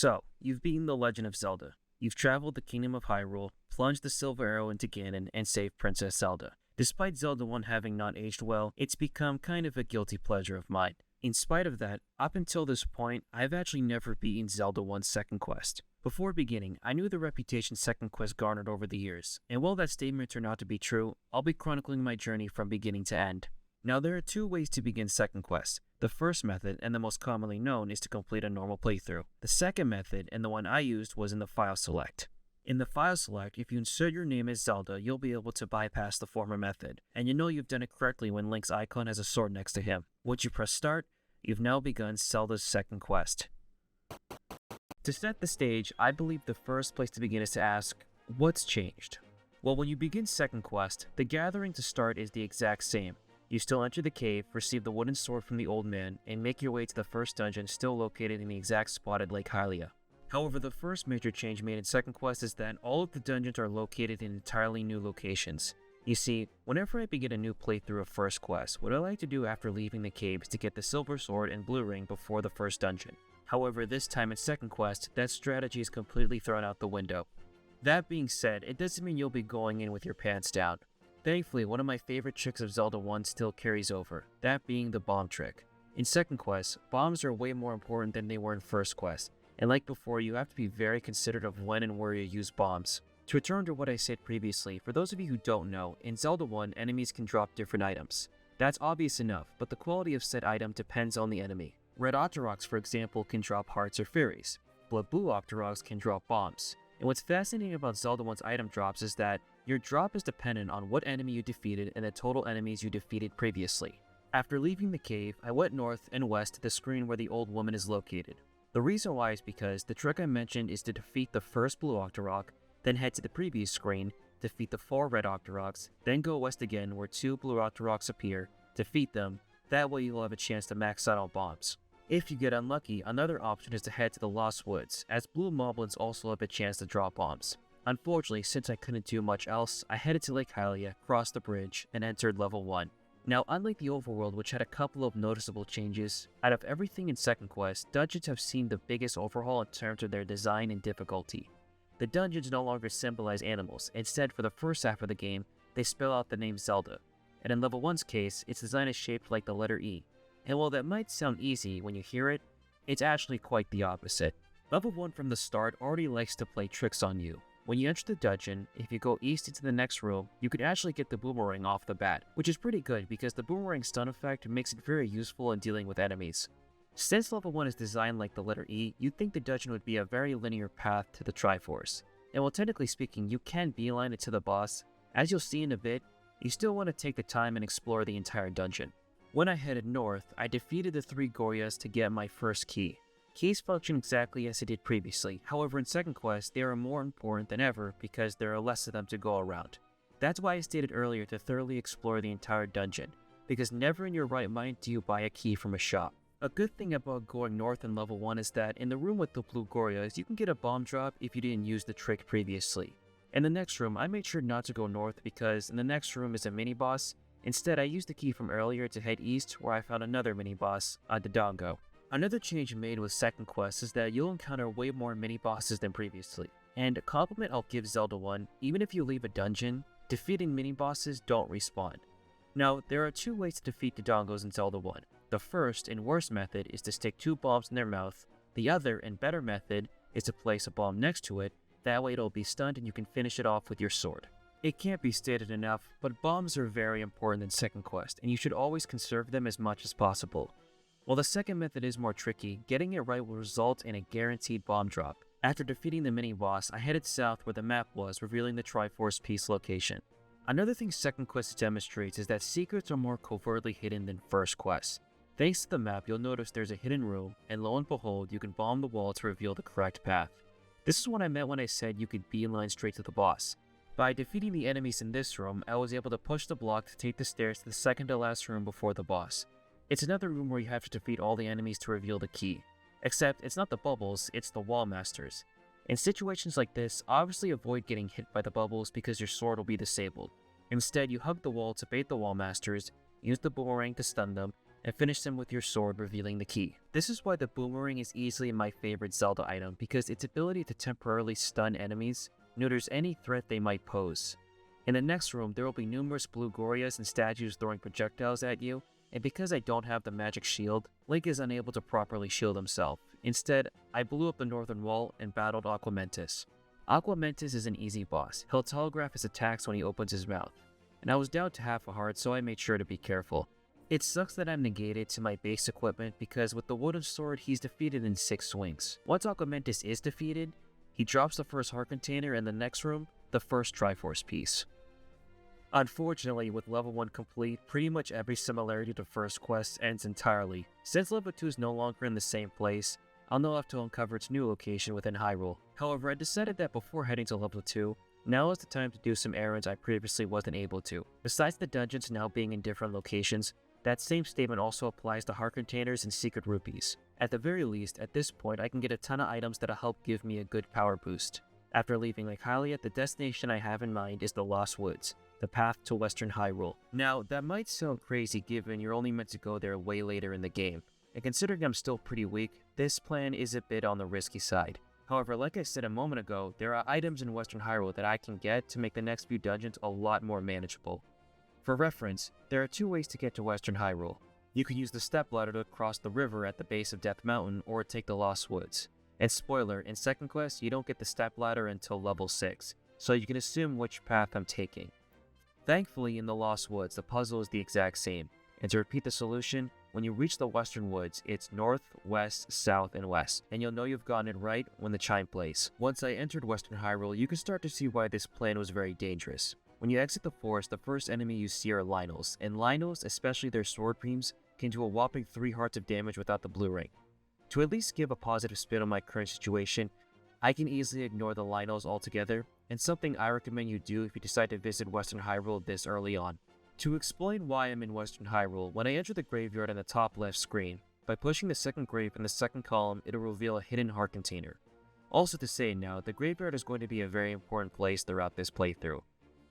So, you've beaten the Legend of Zelda. You've traveled the Kingdom of Hyrule, plunged the Silver Arrow into Ganon, and saved Princess Zelda. Despite Zelda 1 having not aged well, it's become kind of a guilty pleasure of mine. In spite of that, up until this point, I've actually never beaten Zelda 1's second quest. Before beginning, I knew the reputation second quest garnered over the years, and while that statement turned out to be true, I'll be chronicling my journey from beginning to end. Now, there are two ways to begin second quest. The first method, and the most commonly known, is to complete a normal playthrough. The second method, and the one I used, was in the file select. In the file select, if you insert your name as Zelda, you'll be able to bypass the former method, and you know you've done it correctly when Link's icon has a sword next to him. Once you press start, you've now begun Zelda's second quest. To set the stage, I believe the first place to begin is to ask, what's changed? Well, when you begin second quest, the gathering to start is the exact same. You still enter the cave, receive the wooden sword from the old man, and make your way to the first dungeon still located in the exact spot at Lake Hylia. However, the first major change made in second quest is that all of the dungeons are located in entirely new locations. You see, whenever I begin a new playthrough of first quest, what I like to do after leaving the cave is to get the silver sword and blue ring before the first dungeon. However, this time in second quest, that strategy is completely thrown out the window. That being said, it doesn't mean you'll be going in with your pants down. Thankfully, one of my favorite tricks of Zelda 1 still carries over, that being the bomb trick. In second quest, bombs are way more important than they were in first quest, and like before, you have to be very considerate of when and where you use bombs. To return to what I said previously, for those of you who don't know, in Zelda 1, enemies can drop different items. That's obvious enough, but the quality of said item depends on the enemy. Red Octoroks, for example, can drop hearts or fairies, but Blue Octoroks can drop bombs. And what's fascinating about Zelda 1's item drops is that your drop is dependent on what enemy you defeated and the total enemies you defeated previously. After leaving the cave, I went north and west to the screen where the old woman is located. The reason why is because the trick I mentioned is to defeat the first Blue Octorok, then head to the previous screen, defeat the 4 Red Octoroks, then go west again where 2 Blue Octoroks appear, defeat them, that way you'll have a chance to max out on bombs. If you get unlucky, another option is to head to the Lost Woods, as blue moblins also have a chance to drop bombs. Unfortunately, since I couldn't do much else, I headed to Lake Hylia, crossed the bridge, and entered level 1. Now, unlike the overworld, which had a couple of noticeable changes, out of everything in second quest, dungeons have seen the biggest overhaul in terms of their design and difficulty. The dungeons no longer symbolize animals, instead for the first half of the game, they spell out the name Zelda. And in level 1's case, its design is shaped like the letter E. And while that might sound easy when you hear it, it's actually quite the opposite. Level 1 from the start already likes to play tricks on you. When you enter the dungeon, if you go east into the next room, you can actually get the boomerang off the bat, which is pretty good because the boomerang stun effect makes it very useful in dealing with enemies. Since level 1 is designed like the letter E, you'd think the dungeon would be a very linear path to the Triforce. And while technically speaking, you can beeline it to the boss, as you'll see in a bit, you still want to take the time and explore the entire dungeon. When I headed north, I defeated the 3 Goryas to get my first key. Keys function exactly as it did previously, however in second quest they are more important than ever because there are less of them to go around. That's why I stated earlier to thoroughly explore the entire dungeon, because never in your right mind do you buy a key from a shop. A good thing about going north in level 1 is that in the room with the blue Goryas you can get a bomb drop if you didn't use the trick previously. In the next room I made sure not to go north because in the next room is a mini-boss. Instead, I used the key from earlier to head east where I found another mini-boss, a Dodongo. Another change made with second quest is that you'll encounter way more mini-bosses than previously. And a compliment I'll give Zelda 1, even if you leave a dungeon, defeating mini-bosses don't respawn. Now, there are 2 ways to defeat Dodongos in Zelda 1. The first and worst method is to stick 2 bombs in their mouth. The other and better method is to place a bomb next to it, that way it'll be stunned and you can finish it off with your sword. It can't be stated enough, but bombs are very important in second quest, and you should always conserve them as much as possible. While the second method is more tricky, getting it right will result in a guaranteed bomb drop. After defeating the mini-boss, I headed south where the map was, revealing the Triforce Piece location. Another thing second quest demonstrates is that secrets are more covertly hidden than first quest. Thanks to the map, you'll notice there's a hidden room, and lo and behold, you can bomb the wall to reveal the correct path. This is what I meant when I said you could beeline straight to the boss. By defeating the enemies in this room, I was able to push the block to take the stairs to the second to last room before the boss. It's another room where you have to defeat all the enemies to reveal the key. Except, it's not the bubbles, it's the wall masters. In situations like this, obviously avoid getting hit by the bubbles because your sword will be disabled. Instead, you hug the wall to bait the wall masters, use the boomerang to stun them, and finish them with your sword, revealing the key. This is why the boomerang is easily my favorite Zelda item, because its ability to temporarily stun enemies neuters any threat they might pose. In the next room, there will be numerous blue Gorias and statues throwing projectiles at you, and because I don't have the magic shield, Link is unable to properly shield himself. Instead, I blew up the northern wall and battled Aquamentus. Aquamentus is an easy boss. He'll telegraph his attacks when he opens his mouth, and I was down to half a heart, so I made sure to be careful. It sucks that I'm negated to my base equipment because with the wooden sword, he's defeated in 6 swings. Once Aquamentus is defeated, he drops the first heart container in the next room, the first Triforce piece. Unfortunately, with level 1 complete, pretty much every similarity to first quest ends entirely. Since level 2 is no longer in the same place, I'll now have to uncover its new location within Hyrule. However, I decided that before heading to level 2, now is the time to do some errands I previously wasn't able to. Besides the dungeons now being in different locations, that same statement also applies to heart containers and secret rupees. At the very least, at this point I can get a ton of items that'll help give me a good power boost. After leaving Lake Hylia, the destination I have in mind is the Lost Woods, the path to Western Hyrule. Now, that might sound crazy given you're only meant to go there way later in the game, and considering I'm still pretty weak, this plan is a bit on the risky side. However, like I said a moment ago, there are items in Western Hyrule that I can get to make the next few dungeons a lot more manageable. For reference, there are 2 ways to get to Western Hyrule. You can use the stepladder to cross the river at the base of Death Mountain or take the Lost Woods. And spoiler, in second quest, you don't get the stepladder until level 6, so you can assume which path I'm taking. Thankfully, in the Lost Woods, the puzzle is the exact same, and to repeat the solution, when you reach the Western Woods, it's north, west, south, and west, and you'll know you've gotten it right when the chime plays. Once I entered Western Hyrule, you can start to see why this plan was very dangerous. When you exit the forest, the first enemy you see are Lynels, and Lynels, especially their sword beams, can do a whopping 3 hearts of damage without the blue ring. To at least give a positive spin on my current situation, I can easily ignore the Lynels altogether, and something I recommend you do if you decide to visit Western Hyrule this early on. To explain why I'm in Western Hyrule, when I enter the graveyard on the top left screen, by pushing the second grave in the second column, it'll reveal a hidden heart container. Also to say now, the graveyard is going to be a very important place throughout this playthrough.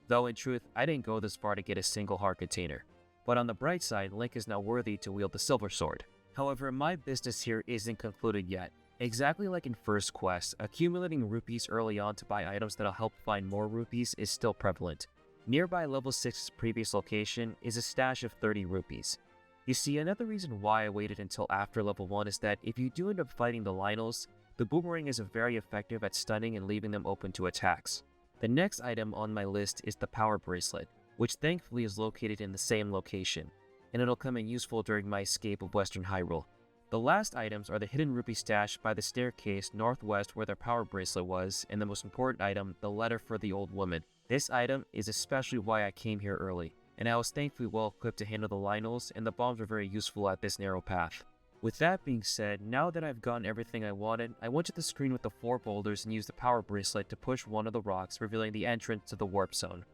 Though in truth, I didn't go this far to get a single heart container. But on the bright side, Link is now worthy to wield the Silver Sword. However, my business here isn't concluded yet. Exactly like in first quest, accumulating rupees early on to buy items that'll help find more rupees is still prevalent. Nearby level 6's previous location is a stash of 30 rupees. You see, another reason why I waited until after level 1 is that if you do end up fighting the Lynels, the boomerang is very effective at stunning and leaving them open to attacks. The next item on my list is the Power Bracelet, which thankfully is located in the same location, and it'll come in useful during my escape of Western Hyrule. The last items are the hidden rupee stash by the staircase northwest where their Power Bracelet was, and the most important item, the letter for the old woman. This item is especially why I came here early, and I was thankfully well equipped to handle the Lynels, and the bombs were very useful at this narrow path. With that being said, now that I've gotten everything I wanted, I went to the screen with the 4 boulders and used the Power Bracelet to push one of the rocks, revealing the entrance to the Warp Zone.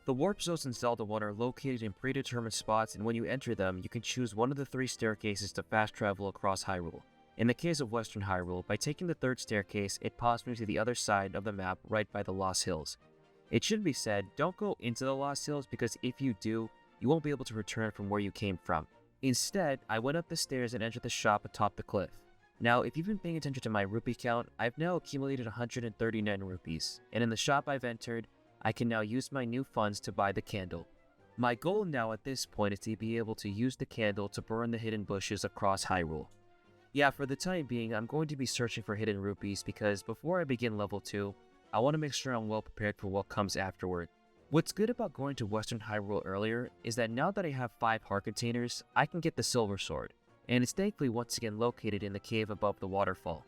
The Warp Zones in Zelda I are located in predetermined spots, and when you enter them, you can choose one of the 3 staircases to fast travel across Hyrule. In the case of Western Hyrule, by taking the 3rd staircase, it pops me to the other side of the map right by the Lost Hills. It should be said, don't go into the Lost Hills because if you do, you won't be able to return from where you came from. Instead, I went up the stairs and entered the shop atop the cliff. Now, if you've been paying attention to my rupee count, I've now accumulated 139 rupees, and in the shop I've entered, I can now use my new funds to buy the candle. My goal now at this point is to be able to use the candle to burn the hidden bushes across Hyrule. Yeah, for the time being, I'm going to be searching for hidden rupees because before I begin level 2, I want to make sure I'm well prepared for what comes afterward. What's good about going to Western Hyrule earlier is that now that I have 5 heart containers, I can get the Silver Sword, and it's thankfully once again located in the cave above the waterfall.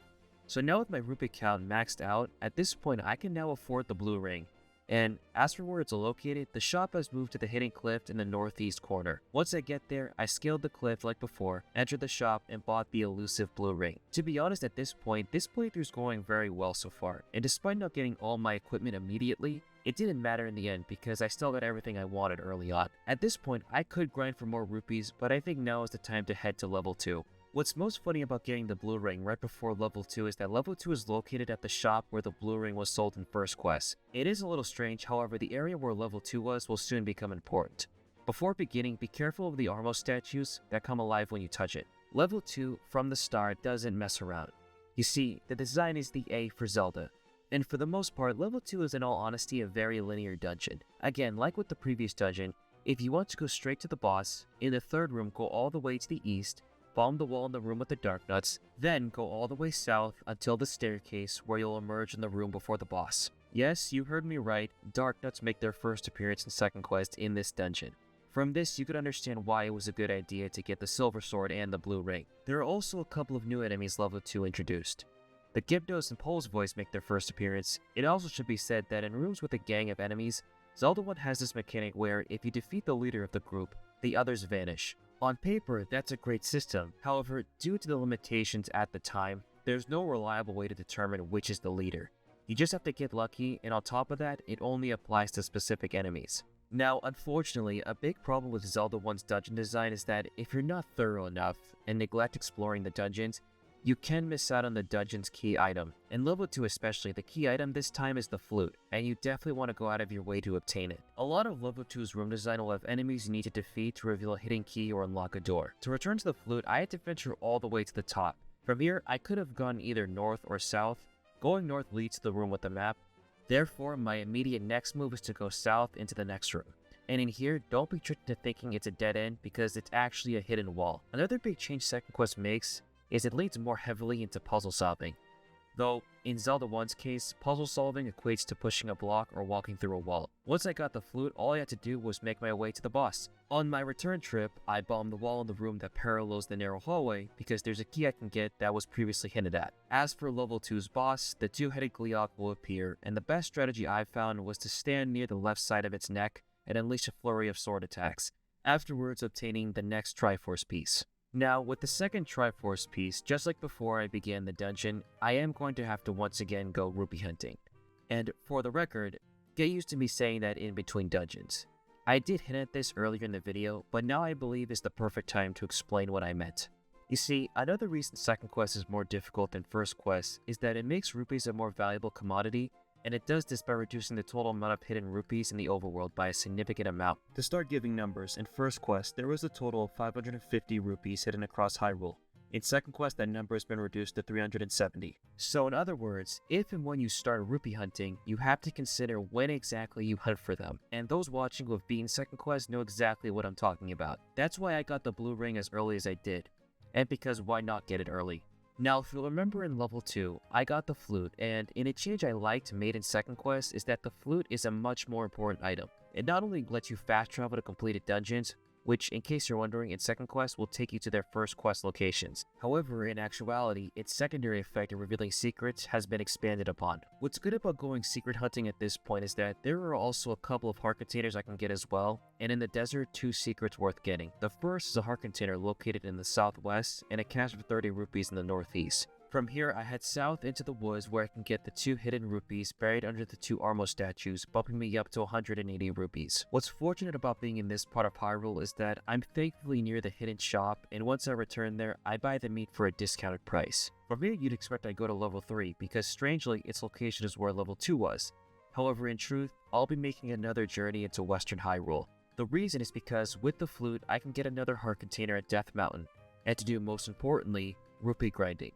So now with my rupee count maxed out, at this point I can now afford the blue ring. And as for where it's located, the shop has moved to the hidden cliff in the northeast corner. Once I get there, I scaled the cliff like before, entered the shop, and bought the elusive blue ring. To be honest, at this point, this playthrough is going very well so far, and despite not getting all my equipment immediately, it didn't matter in the end because I still got everything I wanted early on. At this point, I could grind for more rupees, but I think now is the time to head to level 2. What's most funny about getting the blue ring right before level 2 is that level 2 is located at the shop where the blue ring was sold in first quest. It is a little strange, however the area where level 2 was will soon become important. Before beginning, be careful of the Armo statues that come alive when you touch it. Level 2, from the start, doesn't mess around. You see, the design is the A for Zelda. And for the most part, level 2 is in all honesty a very linear dungeon. Again, like with the previous dungeon, if you want to go straight to the boss, in the third room go all the way to the east, bomb the wall in the room with the dark nuts, then go all the way south until the staircase where you'll emerge in the room before the boss. Yes, you heard me right, dark nuts make their first appearance in second quest in this dungeon. From this, you could understand why it was a good idea to get the silver sword and the blue ring. There are also a couple of new enemies level 2 introduced. The Gyptos and Pole's voice make their first appearance. It also should be said that in rooms with a gang of enemies, Zelda I has this mechanic where if you defeat the leader of the group, the others vanish. On paper, that's a great system. However, due to the limitations at the time, there's no reliable way to determine which is the leader. You just have to get lucky, and on top of that, it only applies to specific enemies. Now, unfortunately, a big problem with Zelda I's dungeon design is that if you're not thorough enough and neglect exploring the dungeons, you can miss out on the dungeon's key item. In level 2 especially, the key item this time is the flute, and you definitely want to go out of your way to obtain it. A lot of level 2's room design will have enemies you need to defeat to reveal a hidden key or unlock a door. To return to the flute, I had to venture all the way to the top. From here, I could have gone either north or south. Going north leads to the room with the map. Therefore, my immediate next move is to go south into the next room. And in here, don't be tricked into thinking it's a dead end because it's actually a hidden wall. Another big change Second Quest makes is it leads more heavily into puzzle solving. Though, in Zelda I's case, puzzle solving equates to pushing a block or walking through a wall. Once I got the flute, all I had to do was make my way to the boss. On my return trip, I bombed the wall in the room that parallels the narrow hallway because there's a key I can get that was previously hinted at. As for level 2's boss, the two-headed Gleeok will appear, and the best strategy I found was to stand near the left side of its neck and unleash a flurry of sword attacks, afterwards obtaining the next Triforce piece. Now, with the second Triforce piece, just like before I began the dungeon, I am going to have to once again go rupee hunting. And for the record, get used to me saying that in between dungeons. I did hint at this earlier in the video, but now I believe is the perfect time to explain what I meant. You see, another reason Second Quest is more difficult than First Quest is that it makes rupees a more valuable commodity, and it does this by reducing the total amount of hidden rupees in the overworld by a significant amount. To start giving numbers, in First Quest, there was a total of 550 rupees hidden across Hyrule. In Second Quest, that number has been reduced to 370. So in other words, if and when you start rupee hunting, you have to consider when exactly you hunt for them. And those watching who have beaten Second Quest know exactly what I'm talking about. That's why I got the blue ring as early as I did. And because why not get it early? Now, if you'll remember in level 2, I got the flute, and in a change I liked made in Second Quest is that the flute is a much more important item. It not only lets you fast travel to completed dungeons, which, in case you're wondering, in Second Quest will take you to their first quest locations. However, in actuality, its secondary effect of revealing secrets has been expanded upon. What's good about going secret hunting at this point is that there are also a couple of heart containers I can get as well, and in the desert, 2 secrets worth getting. The first is a heart container located in the southwest, and a cache of 30 rupees in the northeast. From here, I head south into the woods where I can get the 2 hidden rupees buried under the 2 Armo statues, bumping me up to 180 rupees. What's fortunate about being in this part of Hyrule is that I'm thankfully near the hidden shop, and once I return there, I buy the meat for a discounted price. From here, you'd expect I go to level 3, because strangely, its location is where level 2 was. However, in truth, I'll be making another journey into Western Hyrule. The reason is because with the flute, I can get another heart container at Death Mountain, and to do most importantly, rupee grinding.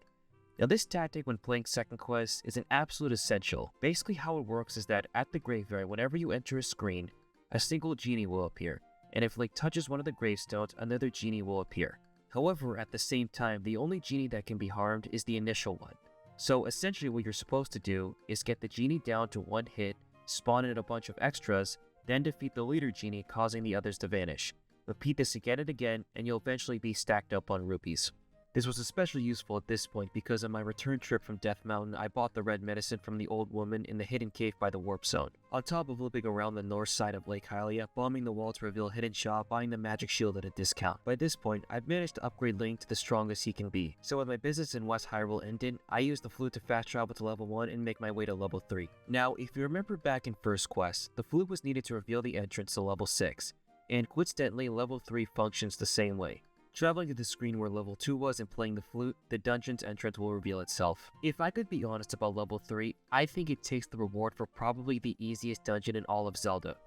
Now this tactic when playing Second Quest is an absolute essential. Basically how it works is that at the graveyard, whenever you enter a screen, a single genie will appear, and if Link touches one of the gravestones, another genie will appear. However, at the same time, the only genie that can be harmed is the initial one. So essentially what you're supposed to do is get the genie down to 1 hit, spawn in a bunch of extras, then defeat the leader genie, causing the others to vanish. Repeat this again and again, and you'll eventually be stacked up on rupees. This was especially useful at this point because on my return trip from Death Mountain, I bought the red medicine from the old woman in the hidden cave by the warp zone. On top of looping around the north side of Lake Hylia, bombing the wall to reveal a hidden shop, buying the magic shield at a discount. By this point, I've managed to upgrade Link to the strongest he can be. So with my business in West Hyrule ended, I used the flute to fast travel to level 1 and make my way to level 3. Now, if you remember back in First Quest, the flute was needed to reveal the entrance to level 6, and coincidentally, level 3 functions the same way. Traveling to the screen where level 2 was and playing the flute, the dungeon's entrance will reveal itself. If I could be honest about level 3, I think it takes the reward for probably the easiest dungeon in all of Zelda.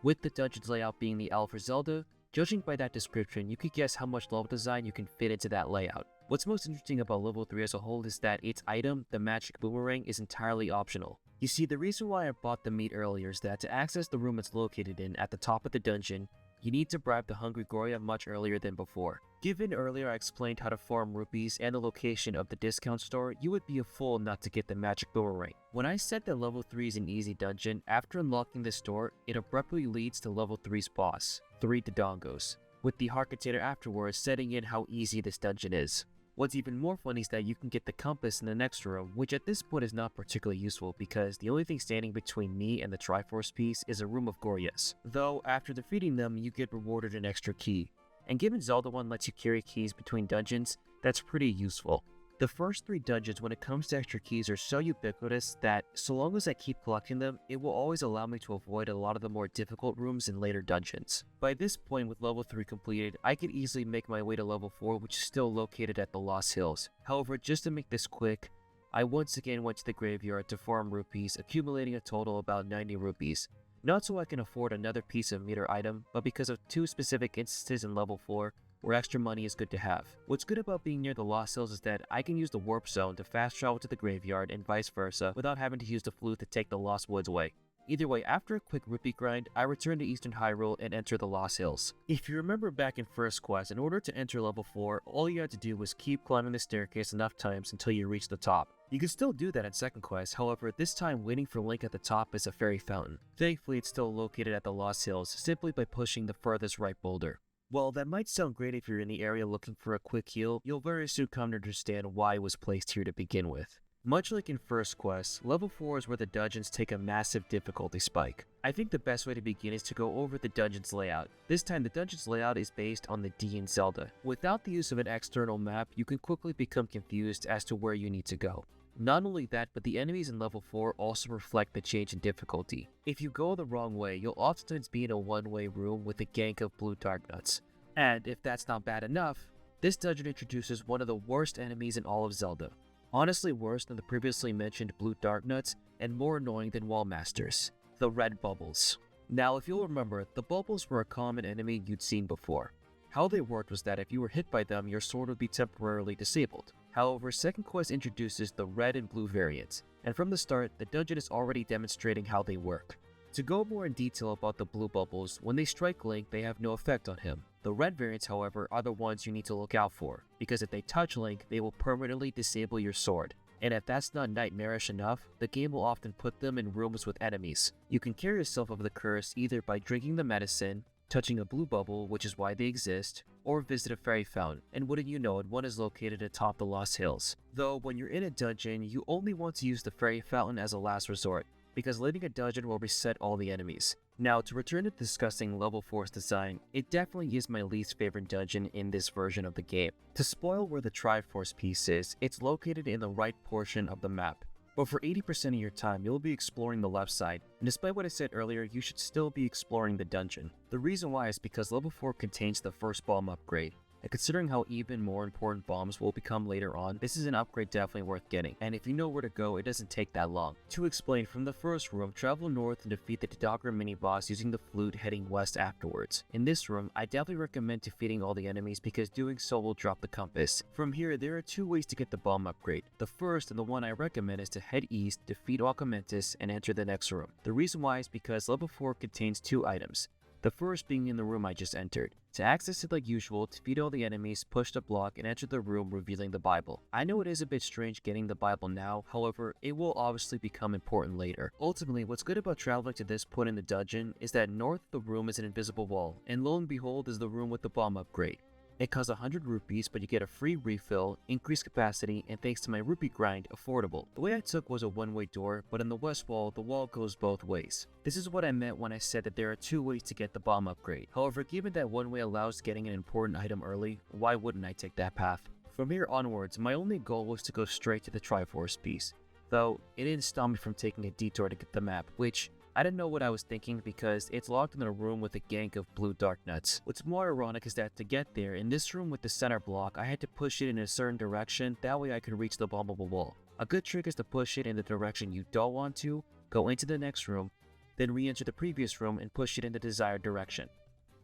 With the dungeon's layout being the L for Zelda, Judging by that description, you could guess how much level design you can fit into that layout. What's most interesting about level 3 as a whole is that its item, the magic boomerang, is entirely optional. You see, the reason why I bought the meat earlier is that to access the room it's located in at the top of the dungeon, you need to bribe the Hungry Goria much earlier than before. Given earlier I explained how to farm rupees and the location of the discount store, you would be a fool not to get the magic boomerang. When I said that level 3 is an easy dungeon, after unlocking this door, it abruptly leads to level 3's boss, 3 Dodongos, with the heart container afterwards setting in how easy this dungeon is. What's even more funny is that you can get the compass in the next room, which at this point is not particularly useful because the only thing standing between me and the Triforce piece is a room of Gorias. Though, after defeating them, you get rewarded an extra key. And given Zelda I lets you carry keys between dungeons, that's pretty useful. The first 3 dungeons when it comes to extra keys are so ubiquitous that so long as I keep collecting them, it will always allow me to avoid a lot of the more difficult rooms in later dungeons. By this point, with level 3 completed, I could easily make my way to level 4, which is still located at the Lost Hills. However, just to make this quick, I once again went to the graveyard to farm rupees, accumulating a total of about 90 rupees. Not so I can afford another piece of meter item, but because of 2 specific instances in level 4, where extra money is good to have. What's good about being near the Lost Hills is that I can use the warp zone to fast travel to the graveyard and vice versa without having to use the flute to take the Lost Woods away. Either way, after a quick rupee grind, I return to Eastern Hyrule and enter the Lost Hills. If you remember back in first quest, in order to enter level 4, all you had to do was keep climbing the staircase enough times until you reach the top. You can still do that in second quest, however, this time waiting for Link at the top is a fairy fountain. Thankfully, it's still located at the Lost Hills simply by pushing the furthest right boulder. While that might sound great if you're in the area looking for a quick heal, you'll very soon come to understand why it was placed here to begin with. Much like in first quest, level 4 is where the dungeons take a massive difficulty spike. I think the best way to begin is to go over the dungeon's layout. This time the dungeon's layout is based on the D in Zelda. Without the use of an external map, you can quickly become confused as to where you need to go. Not only that, but the enemies in level 4 also reflect the change in difficulty. If you go the wrong way, you'll oftentimes be in a one-way room with a gang of blue Darknuts. And if that's not bad enough, this dungeon introduces one of the worst enemies in all of Zelda. Honestly worse than the previously mentioned blue Darknuts and more annoying than Wallmasters, the red bubbles. Now if you'll remember, the bubbles were a common enemy you'd seen before. How they worked was that if you were hit by them, your sword would be temporarily disabled. However, second quest introduces the red and blue variants, and from the start, the dungeon is already demonstrating how they work. To go more in detail about the blue bubbles, when they strike Link, they have no effect on him. The red variants, however, are the ones you need to look out for, because if they touch Link, they will permanently disable your sword. And if that's not nightmarish enough, the game will often put them in rooms with enemies. You can cure yourself of the curse either by drinking the medicine, touching a blue bubble, which is why they exist, or visit a fairy fountain, and wouldn't you know it, one is located atop the Lost Hills. Though, when you're in a dungeon, you only want to use the fairy fountain as a last resort, because leaving a dungeon will reset all the enemies. Now, to return to discussing level 4's design, it definitely is my least favorite dungeon in this version of the game. To spoil where the Triforce piece is, it's located in the right portion of the map. But for 80% of your time, you'll be exploring the left side, and despite what I said earlier, you should still be exploring the dungeon. The reason why is because level 4 contains the first bomb upgrade, and considering how even more important bombs will become later on, this is an upgrade definitely worth getting, and if you know where to go, it doesn't take that long. To explain, from the first room, travel north and defeat the Dodogger mini-boss using the flute heading west afterwards. In this room, I definitely recommend defeating all the enemies because doing so will drop the compass. From here, there are 2 ways to get the bomb upgrade. The first, and the one I recommend, is to head east, defeat Alchamentus, and enter the next room. The reason why is because level 4 contains 2 items. The first being in the room I just entered. To access it like usual, defeat all the enemies, push the block, and enter the room revealing the Bible. I know it is a bit strange getting the Bible now, however, it will obviously become important later. Ultimately, what's good about traveling to this point in the dungeon is that north of the room is an invisible wall, and lo and behold is the room with the bomb upgrade. It costs 100 rupees, but you get a free refill, increased capacity, and thanks to my rupee grind, affordable. The way I took was a one-way door, but in the west wall, the wall goes both ways. This is what I meant when I said that there are 2 ways to get the bomb upgrade. However, given that one way allows getting an important item early, why wouldn't I take that path? From here onwards, my only goal was to go straight to the Triforce piece, though it didn't stop me from taking a detour to get the map, which I didn't know what I was thinking because it's locked in a room with a gang of blue Darknuts. What's more ironic is that to get there, in this room with the center block, I had to push it in a certain direction, that way I could reach the bombable wall. A good trick is to push it in the direction you don't want to, go into the next room, then re-enter the previous room and push it in the desired direction.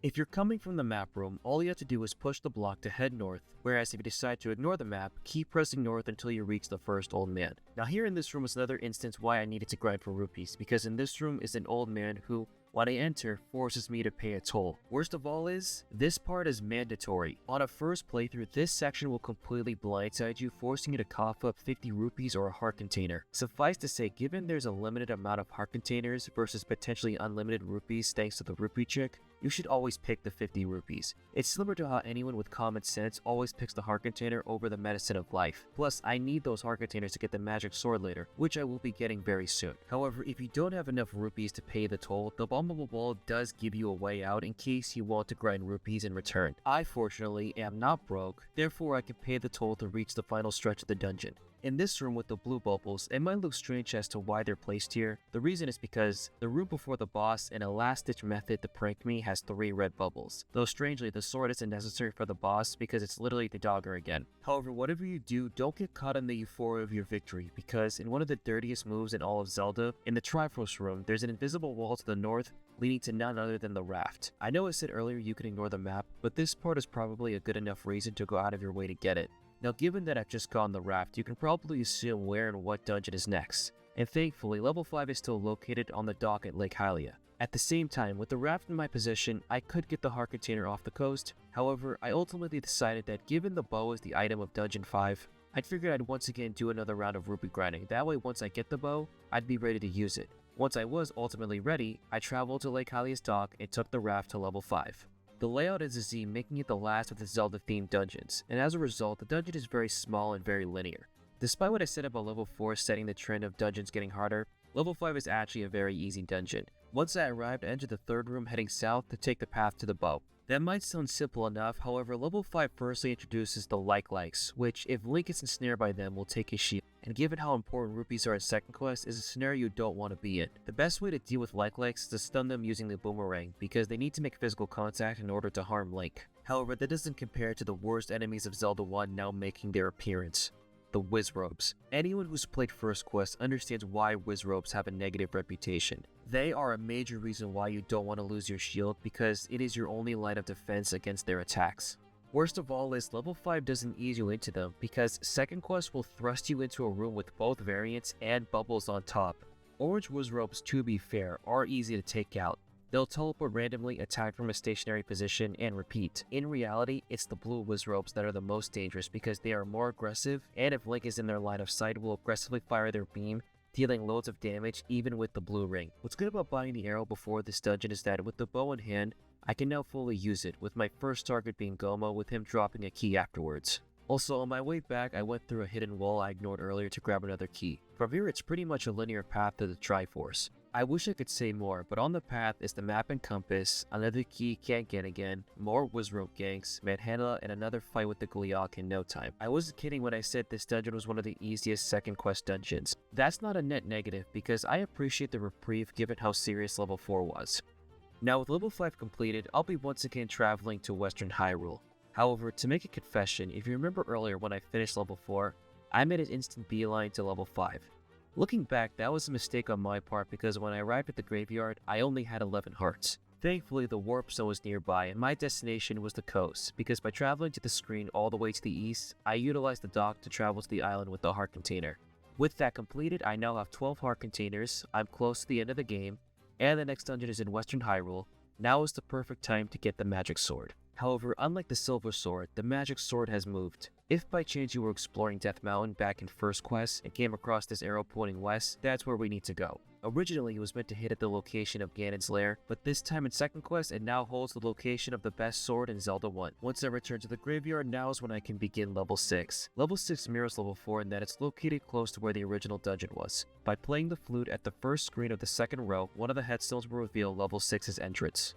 If you're coming from the map room, all you have to do is push the block to head north, whereas if you decide to ignore the map, keep pressing north until you reach the first old man. Now here in this room is another instance why I needed to grind for rupees, because in this room is an old man who, when I enter, forces me to pay a toll. Worst of all is, this part is mandatory. On a first playthrough, this section will completely blindside you, forcing you to cough up 50 rupees or a heart container. Suffice to say, given there's a limited amount of heart containers versus potentially unlimited rupees thanks to the rupee trick, you should always pick the 50 rupees. It's similar to how anyone with common sense always picks the heart container over the medicine of life. Plus, I need those heart containers to get the magic sword later, which I will be getting very soon. However, if you don't have enough rupees to pay the toll, the bombable ball does give you a way out in case you want to grind rupees in return. I fortunately am not broke, therefore I can pay the toll to reach the final stretch of the dungeon. In this room with the blue bubbles, it might look strange as to why they're placed here. The reason is because the room before the boss, in a last-ditch method to prank me, has 3 red bubbles. Though strangely, the sword isn't necessary for the boss because it's literally the dogger again. However, whatever you do, don't get caught in the euphoria of your victory, because in one of the dirtiest moves in all of Zelda, in the Triforce room, there's an invisible wall to the north leading to none other than the raft. I know I said earlier you can ignore the map, but this part is probably a good enough reason to go out of your way to get it. Now given that I've just gone the raft, you can probably assume where and what dungeon is next, and thankfully level 5 is still located on the dock at Lake Hylia. At the same time, with the raft in my possession, I could get the heart container off the coast. However, I ultimately decided that given the bow is the item of dungeon 5, I figured I'd once again do another round of rupee grinding. That way once I get the bow, I'd be ready to use it. Once I was ultimately ready, I traveled to Lake Hylia's dock and took the raft to level 5. The layout is a Z, making it the last of the Zelda-themed dungeons, and as a result, the dungeon is very small and very linear. Despite what I said about level 4 setting the trend of dungeons getting harder, level 5 is actually a very easy dungeon. Once I arrived, I entered the third room heading south to take the path to the bow. That might sound simple enough, however, level 5 firstly introduces the likes, which, if Link is ensnared by them, will take his shield. And given how important rupees are in second quest, is a scenario you don't want to be in. The best way to deal with likes is to stun them using the boomerang, because they need to make physical contact in order to harm Link. However, that doesn't compare to the worst enemies of Zelda I now making their appearance. The Wizrobes. Anyone who's played First Quest understands why Wizrobes have a negative reputation. They are a major reason why you don't want to lose your shield, because it is your only line of defense against their attacks. Worst of all is level 5 doesn't ease you into them, because second quest will thrust you into a room with both variants and bubbles on top. Orange Wizrobes, to be fair, are easy to take out. They'll teleport randomly, attack from a stationary position, and repeat. In reality, it's the blue Wizrobes that are the most dangerous because they are more aggressive, and if Link is in their line of sight, will aggressively fire their beam, dealing loads of damage even with the blue ring. What's good about buying the arrow before this dungeon is that with the bow in hand, I can now fully use it, with my first target being Gomo, with him dropping a key afterwards. Also, on my way back, I went through a hidden wall I ignored earlier to grab another key. From here, it's pretty much a linear path to the Triforce. I wish I could say more, but on the path is the map and compass, another key can't get again, more Wizrobe ganks, Manhandla, and another fight with the Gleeok in no time. I wasn't kidding when I said this dungeon was one of the easiest second quest dungeons. That's not a net negative, because I appreciate the reprieve given how serious level 4 was. Now with level 5 completed, I'll be once again traveling to Western Hyrule. However, to make a confession, if you remember earlier when I finished level 4, I made an instant beeline to level 5. Looking back, that was a mistake on my part because when I arrived at the graveyard, I only had 11 hearts. Thankfully, the warp zone was nearby and my destination was the coast, because by traveling to the screen all the way to the east, I utilized the dock to travel to the island with the heart container. With that completed, I now have 12 heart containers, I'm close to the end of the game, and the next dungeon is in Western Hyrule. Now is the perfect time to get the magic sword. However, unlike the silver sword, the magic sword has moved. If by chance you were exploring Death Mountain back in First Quest and came across this arrow pointing west, that's where we need to go. Originally, it was meant to hit at the location of Ganon's lair, but this time in Second Quest, it now holds the location of the best sword in Zelda I. Once I return to the graveyard, now is when I can begin level 6. Level 6 mirrors level 4 in that it's located close to where the original dungeon was. By playing the flute at the first screen of the second row, one of the headstones will reveal level 6's entrance.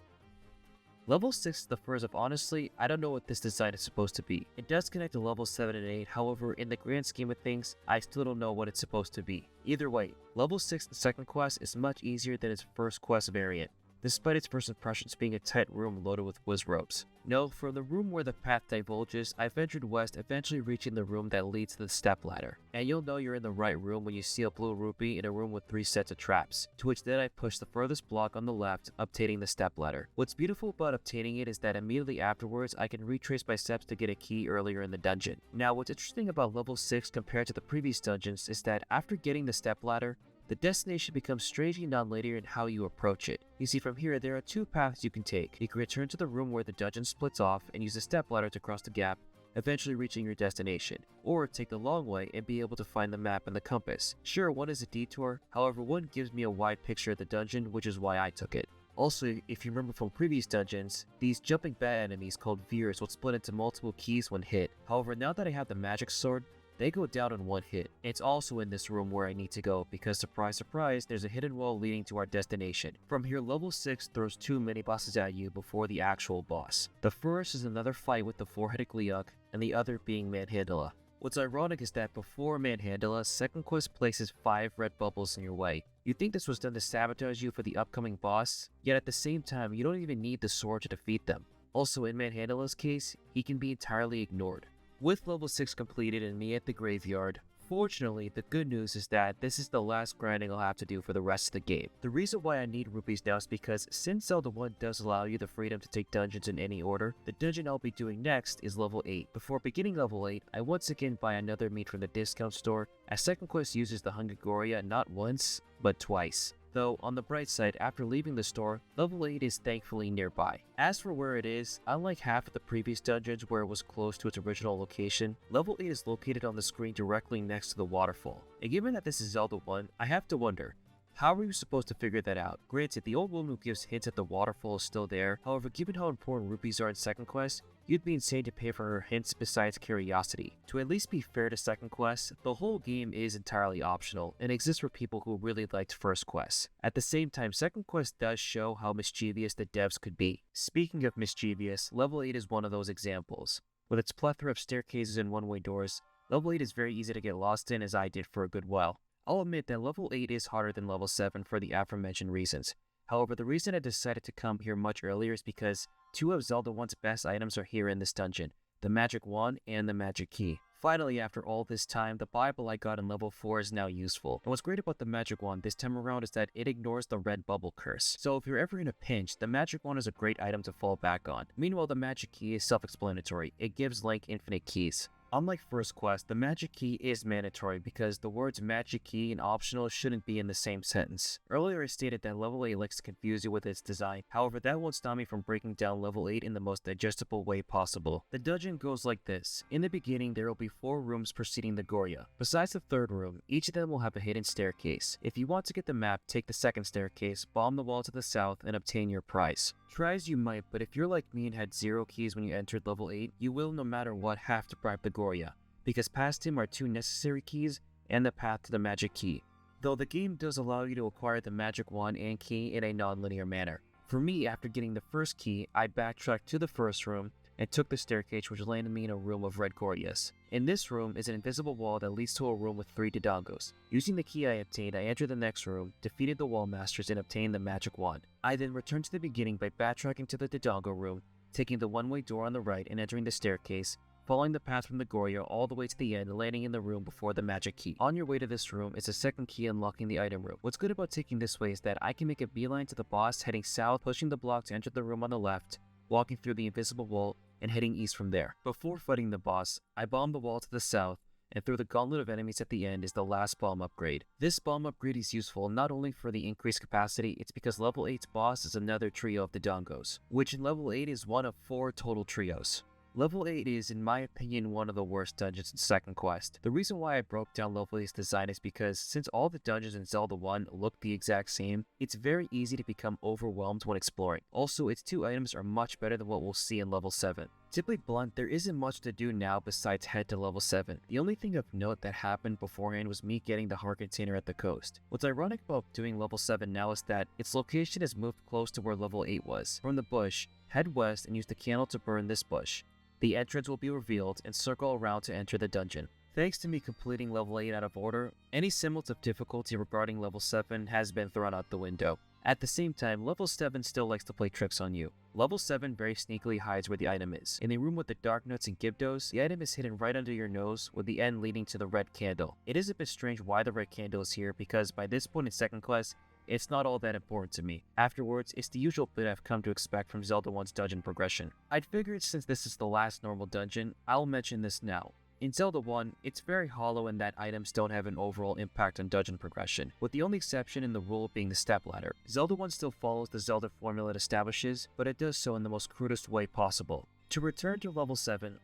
Level 6 is the first of honestly, I don't know what this design is supposed to be. It does connect to level 7 and 8, however, in the grand scheme of things, I still don't know what it's supposed to be. Either way, level 6 in second quest is much easier than its first quest variant. despite its first impressions being a tight room loaded with whiz ropes. No, from the room where the path divulges, I ventured west, eventually reaching the room that leads to the stepladder. And you'll know you're in the right room when you see a blue rupee in a room with 3 sets of traps, to which then I push the furthest block on the left, obtaining the stepladder. What's beautiful about obtaining it is that immediately afterwards, I can retrace my steps to get a key earlier in the dungeon. Now, what's interesting about level 6 compared to the previous dungeons is that after getting the stepladder, the destination becomes strangely non-linear in how you approach it. You see, from here, there are 2 paths you can take. You can return to the room where the dungeon splits off and use the stepladder to cross the gap, eventually reaching your destination. Or take the long way and be able to find the map and the compass. Sure, one is a detour, however one gives me a wide picture of the dungeon, which is why I took it. Also, if you remember from previous dungeons, these jumping bat enemies called Veers will split into multiple keys when hit. However, now that I have the magic sword, they go down in one hit. It's also in this room where I need to go because surprise surprise, there's a hidden wall leading to our destination. From here, level 6 throws 2 mini bosses at you before the actual boss. The first is another fight with the 4-headed Gleeok, and the other being Manhandla. What's ironic is that before Manhandla, second quest places 5 red bubbles in your way. You'd think this was done to sabotage you for the upcoming boss, yet at the same time you don't even need the sword to defeat them. Also, in Manhandla's case, he can be entirely ignored. With level 6 completed and me at the graveyard, fortunately, the good news is that this is the last grinding I'll have to do for the rest of the game. The reason why I need rupees now is because since Zelda I does allow you the freedom to take dungeons in any order, the dungeon I'll be doing next is level 8. Before beginning level 8, I once again buy another meat from the discount store, as second quest uses the Hungagoria not once, but twice. Though, on the bright side, after leaving the store, level 8 is thankfully nearby. As for where it is, unlike half of the previous dungeons where it was close to its original location, level 8 is located on the screen directly next to the waterfall. And given that this is Zelda 1, I have to wonder, how are you supposed to figure that out? Granted, the old woman who gives hints that the waterfall is still there, however, given how important rupees are in second quest, you'd be insane to pay for her hints besides curiosity. To at least be fair to second quest, the whole game is entirely optional and exists for people who really liked first quest. At the same time, second quest does show how mischievous the devs could be. Speaking of mischievous, level 8 is one of those examples. With its plethora of staircases and one-way doors, level 8 is very easy to get lost in, as I did for a good while. I'll admit that level 8 is harder than level 7 for the aforementioned reasons. However, the reason I decided to come here much earlier is because 2 of Zelda 1's best items are here in this dungeon, the magic wand and the magic key. Finally, after all this time, the Bible I got in level 4 is now useful. And what's great about the magic wand this time around is that it ignores the red bubble curse. So if you're ever in a pinch, the magic wand is a great item to fall back on. Meanwhile, the magic key is self-explanatory. It gives Link infinite keys. Unlike first quest, the magic key is mandatory because the words magic key and optional shouldn't be in the same sentence. Earlier I stated that level 8 likes to confuse you with its design, however that won't stop me from breaking down level 8 in the most digestible way possible. The dungeon goes like this. In the beginning there will be 4 rooms preceding the Goria. Besides the third room, each of them will have a hidden staircase. If you want to get the map, take the second staircase, bomb the wall to the south, and obtain your prize. Try as you might, but if you're like me and had 0 keys when you entered level 8, you will no matter what have to bribe the Goria, because past him are 2 necessary keys and the path to the magic key. Though the game does allow you to acquire the magic wand and key in a non-linear manner. For me, after getting the first key, I backtracked to the first room and took the staircase which landed me in a room of red Gorias. In this room is an invisible wall that leads to a room with 3 Dodongos. Using the key I obtained, I entered the next room, defeated the wall masters, and obtained the magic wand. I then returned to the beginning by backtracking to the Dodongo room, taking the one-way door on the right and entering the staircase, following the path from the Goria all the way to the end and landing in the room before the magic key. On your way to this room is a second key unlocking the item room. What's good about taking this way is that I can make a beeline to the boss heading south, pushing the block to enter the room on the left, walking through the invisible wall, and heading east from there. Before fighting the boss, I bomb the wall to the south, and through the gauntlet of enemies at the end is the last bomb upgrade. This bomb upgrade is useful not only for the increased capacity, it's because level 8's boss is another trio of the Dodongos, which in level 8 is one of 4 total trios. Level 8 is, in my opinion, one of the worst dungeons in second quest. The reason why I broke down level 8's design is because since all the dungeons in Zelda 1 look the exact same, it's very easy to become overwhelmed when exploring. Also, its 2 items are much better than what we'll see in level 7. To be blunt, there isn't much to do now besides head to level 7. The only thing of note that happened beforehand was me getting the heart container at the coast. What's ironic about doing level 7 now is that its location has moved close to where level 8 was. From the bush, head west and use the candle to burn this bush. The entrance will be revealed and circle around to enter the dungeon. Thanks to me completing level 8 out of order, any semblance of difficulty regarding level 7 has been thrown out the window. At the same time, level 7 still likes to play tricks on you. Level 7 very sneakily hides where the item is. In the room with the dark nuts and gibdos, the item is hidden right under your nose with the end leading to the red candle. It is a bit strange why the red candle is here because by this point in second quest, it's not all that important to me. Afterwards, it's the usual bit I've come to expect from Zelda 1's dungeon progression. I'd figured since this is the last normal dungeon, I'll mention this now. In Zelda 1, it's very hollow in that items don't have an overall impact on dungeon progression, with the only exception in the rule being the stepladder. Zelda 1 still follows the Zelda formula it establishes, but it does so in the most crudest way possible. To return to level 7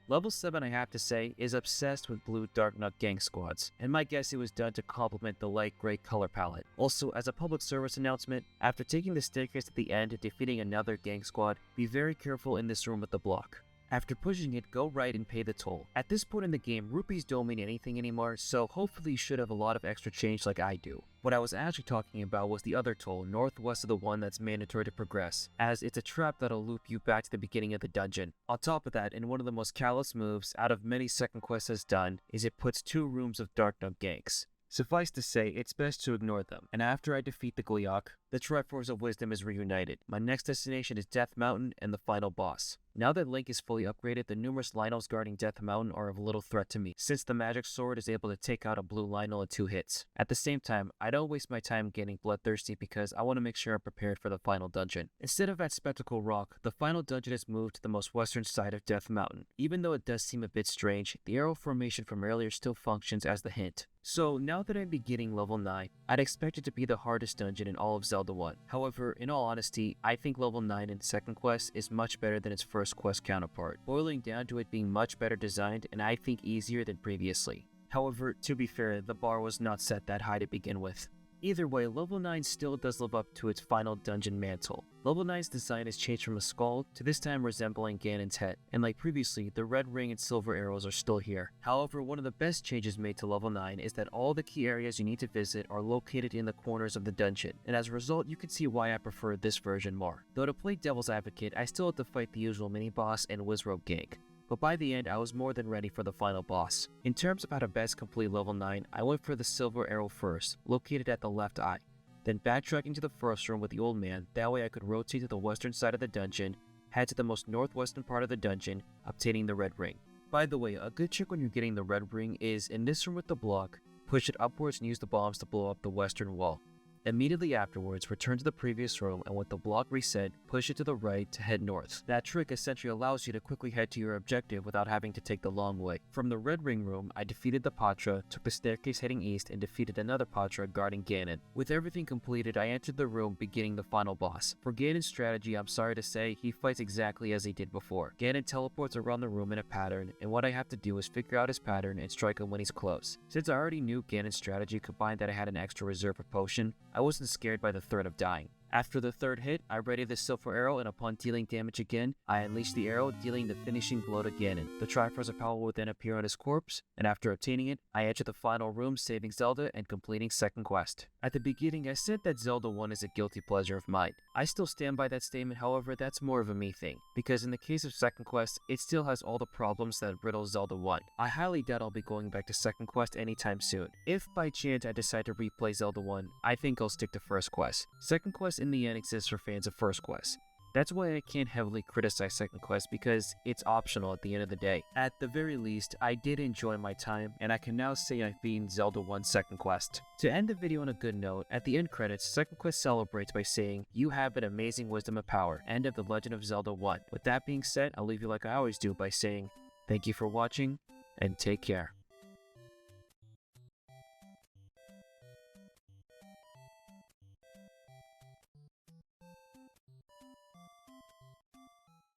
I have to say is obsessed with blue Dark Nut gang squads, and my guess it was done to complement the light gray color palette. Also, as a public service announcement, after taking the staircase at the end and defeating another gang squad, be very careful in this room with the block. After pushing it, go right and pay the toll. At this point in the game, rupees don't mean anything anymore, so hopefully you should have a lot of extra change like I do. What I was actually talking about was the other toll, northwest of the one that's mandatory to progress, as it's a trap that'll loop you back to the beginning of the dungeon. On top of that, and one of the most callous moves out of many second quests has done, is it puts 2 rooms of Dark Nut ganks. Suffice to say, it's best to ignore them, and after I defeat the Gleeok, the Triforce of Wisdom is reunited. My next destination is Death Mountain and the final boss. Now that Link is fully upgraded, the numerous Lynels guarding Death Mountain are of little threat to me, since the magic sword is able to take out a blue Lynel in 2 hits. At the same time, I don't waste my time getting bloodthirsty because I want to make sure I'm prepared for the final dungeon. Instead of at Spectacle Rock, the final dungeon is moved to the most western side of Death Mountain. Even though it does seem a bit strange, the arrow formation from earlier still functions as the hint. So now that I'm beginning level 9, I'd expect it to be the hardest dungeon in all of Zelda 1. However, in all honesty, I think level 9 in second quest is much better than its first quest counterpart, boiling down to it being much better designed and I think easier than previously. However, to be fair, the bar was not set that high to begin with. Either way, level 9 still does live up to its final dungeon mantle. Level 9's design has changed from a skull to this time resembling Ganon's head, and like previously, the red ring and silver arrows are still here. However, one of the best changes made to level 9 is that all the key areas you need to visit are located in the corners of the dungeon, and as a result, you can see why I prefer this version more. Though to play devil's advocate, I still had to fight the usual mini-boss and Wizrobe gang. But by the end, I was more than ready for the final boss. In terms of how to best complete level 9, I went for the silver arrow first, located at the left eye. Then backtracking to the first room with the old man, that way I could rotate to the western side of the dungeon, head to the most northwestern part of the dungeon, obtaining the red ring. By the way, a good trick when you're getting the red ring is, in this room with the block, push it upwards and use the bombs to blow up the western wall. Immediately afterwards, return to the previous room and with the block reset, push it to the right to head north. That trick essentially allows you to quickly head to your objective without having to take the long way. From the red ring room, I defeated the Patra, took the staircase heading east, and defeated another Patra guarding Ganon. With everything completed, I entered the room beginning the final boss. For Ganon's strategy, I'm sorry to say, he fights exactly as he did before. Ganon teleports around the room in a pattern, and what I have to do is figure out his pattern and strike him when he's close. Since I already knew Ganon's strategy combined that I had an extra reserve of potion, I wasn't scared by the threat of dying. After the third hit, I readied the silver arrow and upon dealing damage again, I unleashed the arrow, dealing the finishing blow to Ganon. The Triforce of Power would then appear on his corpse, and after obtaining it, I entered the final room, saving Zelda and completing second quest. At the beginning, I said that Zelda 1 is a guilty pleasure of mine. I still stand by that statement, however, that's more of a me thing, because in the case of second quest, it still has all the problems that riddle Zelda 1. I highly doubt I'll be going back to second quest anytime soon. If by chance I decide to replay Zelda 1, I think I'll stick to first quest. Second quest in the end exists for fans of first quest. That's why I can't heavily criticize second quest because it's optional at the end of the day. At the very least, I did enjoy my time and I can now say I've beaten Zelda 1's second quest. To end the video on a good note, at the end credits, second quest celebrates by saying, "You have an amazing wisdom and power, end of The Legend of Zelda 1. With that being said, I'll leave you like I always do by saying, thank you for watching and take care.